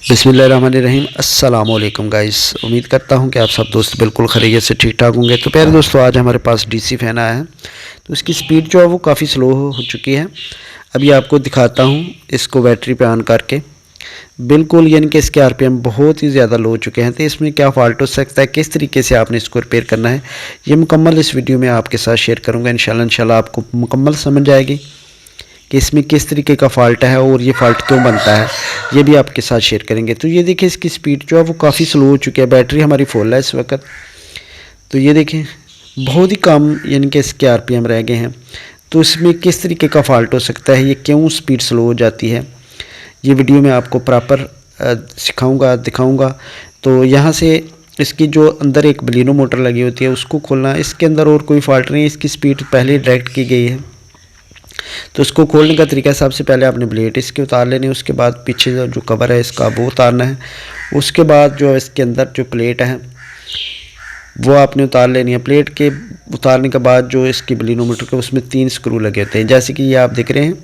बिस्मिल्लाहिर्रहमानिर्रहीम। अस्सलाम वालेकुम गाइस। उम्मीद करता हूं कि आप सब दोस्त बिल्कुल खैरियत से ठीक ठाक होंगे। तो प्यारे दोस्तों, आज हमारे पास डीसी फ़ैन आया है। तो इसकी स्पीड जो है वो काफ़ी स्लो हो चुकी है। अभी आपको दिखाता हूं इसको बैटरी पे ऑन करके। बिल्कुल यानी कि इसके आरपीएम बहुत ही ज़्यादा लो हो चुके हैं। तो इसमें क्या फ़ॉल्ट हो सकता है, किस तरीके से आपने इसको रिपेयर करना है, ये मुकम्मल इस वीडियो में आपके साथ शेयर करूँगा। इंशाल्लाह आपको मुकम्मल समझ आएगी कि इसमें किस तरीके का फ़ॉल्ट है और ये फ़ॉल्ट क्यों बनता है, ये भी आपके साथ शेयर करेंगे। तो ये देखिए, इसकी स्पीड जो है वो काफ़ी स्लो हो चुकी है। बैटरी हमारी फुल है इस वक्त। तो ये देखें, बहुत ही कम यानी कि इसके आरपीएम रह गए हैं। तो इसमें किस तरीके का फ़ॉल्ट हो सकता है, ये क्यों स्पीड स्लो हो जाती है, ये वीडियो में आपको प्रॉपर सिखाऊँगा, दिखाऊँगा। तो यहाँ से इसकी जो अंदर एक बलिनो मोटर लगी होती है उसको खोलना। इसके अंदर और कोई फ़ॉल्ट नहीं है, इसकी स्पीड पहले डायरेक्ट की गई है। तो इसको खोलने का तरीका, सबसे पहले आपने ब्लेड इसके उतार लेनी है। उसके बाद पीछे जो कवर है इसका वो उतारना है। उसके बाद जो इसके अंदर जो प्लेट है वो आपने उतार लेनी है। प्लेट के उतारने के बाद जो इसकी बलिनोमीटर के उसमें 3 स्क्रू लगे होते हैं, जैसे कि ये आप देख रहे हैं।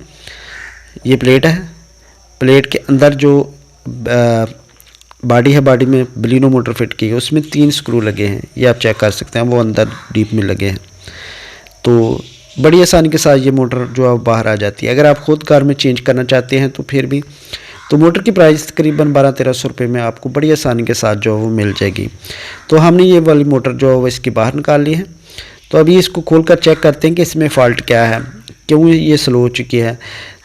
ये प्लेट है, प्लेट के अंदर जो बॉडी है, बॉडी में बलिनोमीटर फिट की है, उसमें 3 स्क्रू लगे हैं। ये आप चेक कर सकते हैं, वो अंदर डीप में लगे हैं। तो बड़ी आसानी के साथ ये मोटर जो है बाहर आ जाती है। अगर आप ख़ुद कार में चेंज करना चाहते हैं तो फिर भी, तो मोटर की प्राइस तकरीबन 1200-1300 रुपये में आपको बड़ी आसानी के साथ जो है वो मिल जाएगी। तो हमने ये वाली मोटर जो है वो इसकी बाहर निकाल ली है। तो अभी इसको खोल कर चेक करते हैं कि इसमें फ़ॉल्ट क्या है, क्यों ये स्लो हो चुकी है।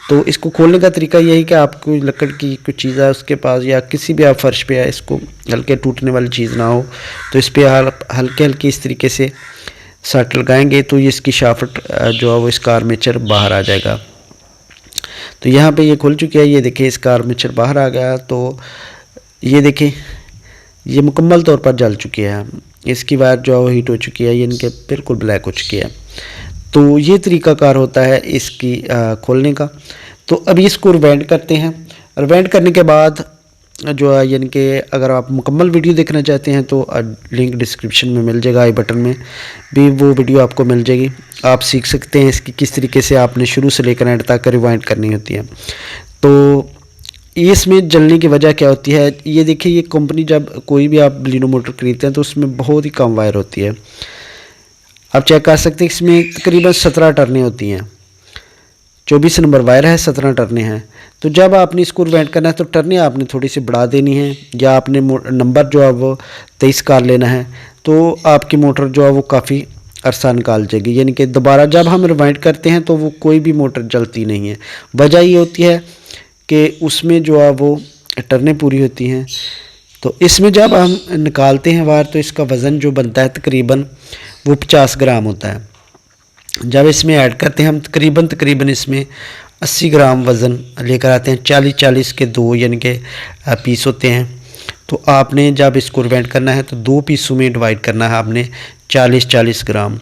तो इसको खोलने का तरीका यही कि आप कोई लकड़ की कुछ चीज़ है उसके पास, या किसी भी आप फर्श पे है, इसको हल्के टूटने वाली चीज़ ना हो तो इस पर हल्के हल्के इस तरीके से सट लगाएंगे तो ये इसकी शाफ्ट जो है वो इसका आर्मेचर बाहर आ जाएगा। तो यहाँ पे ये खुल चुकी है। ये देखिए, इसका आर्मेचर बाहर आ गया। तो ये देखिए, ये मुकम्मल तौर पर जल चुकी है। इसकी वायर जो है वो हीट हो चुकी है, ये इनके बिल्कुल ब्लैक हो चुकी है। तो ये तरीकाकार होता है इसकी खोलने का। तो अभी इसको रिवाइंड करते हैं। रिवाइंड करने के बाद जो है, यानी कि अगर आप मुकम्मल वीडियो देखना चाहते हैं तो लिंक डिस्क्रिप्शन में मिल जाएगा, आई बटन में भी वो वीडियो आपको मिल जाएगी। आप सीख सकते हैं इसकी किस तरीके से आपने शुरू से लेकर एंड तक रिवाइंड करनी होती है। तो इसमें जलने की वजह क्या होती है, ये देखिए, ये कंपनी जब कोई भी आप बलिनो मोटर खरीदते हैं तो उसमें बहुत ही कम वायर होती है। आप चेक कर सकते हैं, इसमें तकरीबन 17 टर्नें होती हैं। 24 नंबर वायर है, 17 टर्नें हैं। तो जब आपने इसको रिवाइंड करना है तो टर्नें आपने थोड़ी सी बढ़ा देनी है, या आपने नंबर जो है वो 23 कर लेना है। तो आपकी मोटर जो है वो काफ़ी अरसा निकाल जाएगी। यानी कि दोबारा जब हम रिवाइंड करते हैं तो वो कोई भी मोटर जलती नहीं है। वजह ये होती है कि उसमें जो है वो टर्नें पूरी होती हैं। तो इसमें जब हम निकालते हैं वायर तो इसका वज़न जो बनता है तकरीबन वो 50 ग्राम होता है। जब इसमें ऐड करते हैं हम तकरीबन इसमें 80 ग्राम वज़न लेकर आते हैं। 40-40 के 2 यानी कि पीस होते हैं। तो आपने जब इसको रिवाइंड करना है तो 2 पीसों में डिवाइड करना है आपने 40-40 ग्राम।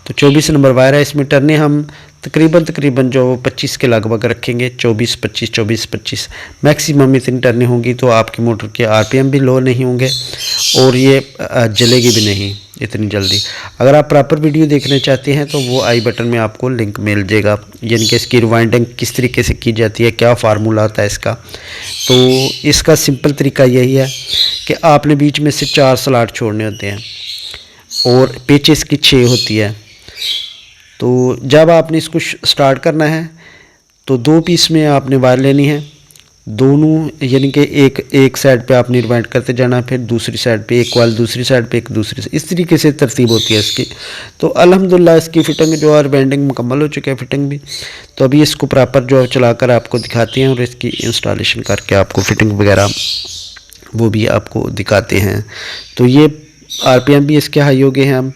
तो 24 नंबर वायर है, इसमें टर्नें हम तकरीबन जो 25 के लगभग रखेंगे। 24-25 मैक्सिमम इतनी टर्नें होंगी तो आपकी मोटर के आरपीएम भी लो नहीं होंगे और ये जलेगी भी नहीं इतनी जल्दी। अगर आप प्रॉपर वीडियो देखना चाहते हैं तो वो आई बटन में आपको लिंक मिल जाएगा, यानी कि इसकी रिवाइंडिंग किस तरीके से की जाती है, क्या फार्मूला आता है इसका। तो इसका सिंपल तरीका यही है कि आपने बीच में से 4 स्लॉट छोड़ने होते हैं और पिच इसकी 6 होती है। तो जब आपने इसको स्टार्ट करना है तो 2 पीस में आपने वायर लेनी है, दोनों यानी कि एक साइड पे आपने रिवाइंड करते जाना, फिर दूसरी साइड पे एक वाल, दूसरी साइड पे एक, दूसरी से इस तरीके से तरतीब होती है इसकी। तो अल्हम्दुलिल्लाह इसकी फिटिंग जो है रिवाइंडिंग मुकम्मल हो चुकी है, फिटिंग भी। तो अभी इसको प्रॉपर जो है चलाकर आपको दिखाते हैं और इसकी इंस्टॉलेशन करके आपको फिटिंग वगैरह वो भी आपको दिखाते हैं। तो ये आरपीएम भी इसके हाई हो गए हैं हम,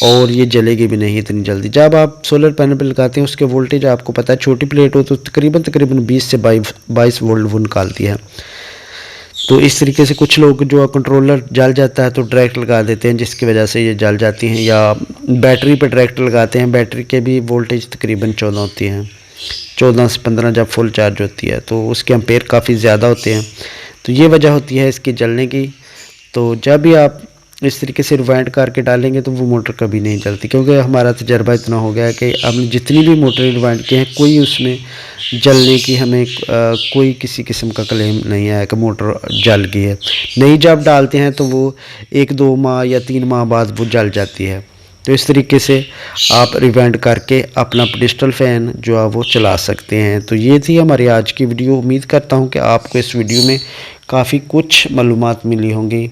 और ये जलेगी भी नहीं इतनी जल्दी। जब आप सोलर पैनल पर लगाते हैं उसके वोल्टेज आपको पता है, छोटी प्लेट हो तो तकरीबन 20 से 22 वोल्ट वो निकालती है। तो इस तरीके से कुछ लोग जो कंट्रोलर जल जाता है तो डायरेक्ट लगा देते हैं, जिसकी वजह से ये जल जाती हैं, या बैटरी पर डायरेक्ट लगाते हैं। बैटरी के भी वोल्टेज तकरीबन 14 होती हैं, 14 से 15 जब फुल चार्ज होती है तो उसके एम्पेयर काफ़ी ज़्यादा होते हैं। तो ये वजह होती है इसकी जलने की। तो जब भी आप इस तरीके से रिवाइंड करके डालेंगे तो वो मोटर कभी नहीं चलती, क्योंकि हमारा तजर्बा इतना हो गया है कि हमने जितनी भी मोटर रिवाइंड की हैं कोई उसमें जलने की हमें कोई किसी किस्म का क्लेम नहीं आया कि मोटर जल गई है। नई जब डालते हैं तो वो 1-2 माह या 3 माह बाद वो जल जाती है। तो इस तरीके से आप रिवाइंड करके अपना पेडस्टल फ़ैन जो है वो चला सकते हैं। तो ये थी हमारी आज की वीडियो। उम्मीद करता हूँ कि आपको इस वीडियो में काफ़ी कुछ मालूमात मिली होंगी।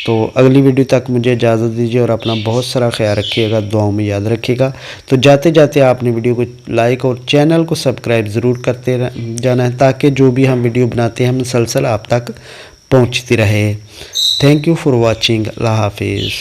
तो अगली वीडियो तक मुझे इजाज़त दीजिए और अपना बहुत सारा ख्याल रखिएगा, दुआओं में याद रखिएगा। तो जाते जाते आपने वीडियो को लाइक और चैनल को सब्सक्राइब ज़रूर करते जाना है, ताकि जो भी हम वीडियो बनाते हैं मुसलसल आप तक पहुंचती रहे। Thank you for watching. अल्लाह हाफिज़।